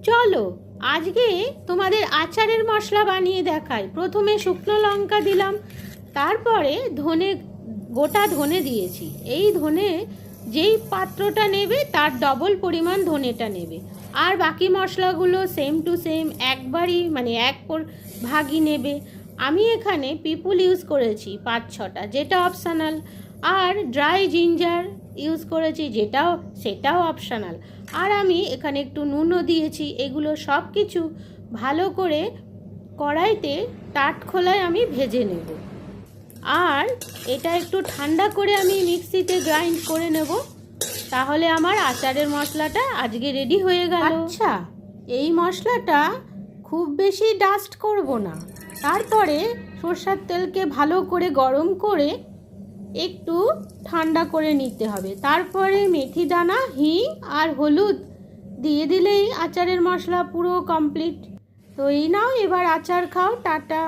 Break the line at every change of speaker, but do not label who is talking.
চলো আজকে তোমাদের আচারের মশলা বানিয়ে দেখাই। প্রথমে শুকনো লঙ্কা দিলাম, তারপরে গোটা ধনে দিয়েছি। এই ধনে যেই পাত্রটা নেবে তার ডবল পরিমাণ ধনেটা নেবে, আর বাকি মশলাগুলো সেম টু সেম একবারই এক ভাগই নেবে। আমি এখানে পিপুল ইউজ করেছি 5-6টা, যেটা অপশনাল, আর ড্রাই জিঞ্জার ইউজ করেছি সেটাও অপশনাল। আর আমি এখানে একটু নুনও দিয়েছি। এগুলো সব কিছু ভালো করে কড়াইতে টাটখোলায় আমি ভেজে নেব, আর এটা একটু ঠান্ডা করে আমি মিক্সিতে গ্রাইন্ড করে নেব। তাহলে আমার আচারের মশলাটা আজকে রেডি হয়ে গেল। আচ্ছা, এই মশলাটা খুব বেশি ডাস্ট করব না। তারপরে সরষের তেলকে ভালো করে গরম করে একটু ঠান্ডা করে নিতে হবে। তারপরে মেথি দানা, হিং আর হলুদ দিয়ে দিলেই আচারের মশলা পুরো কমপ্লিট। তো এই নাও, এবার আচার খাও। টাটা।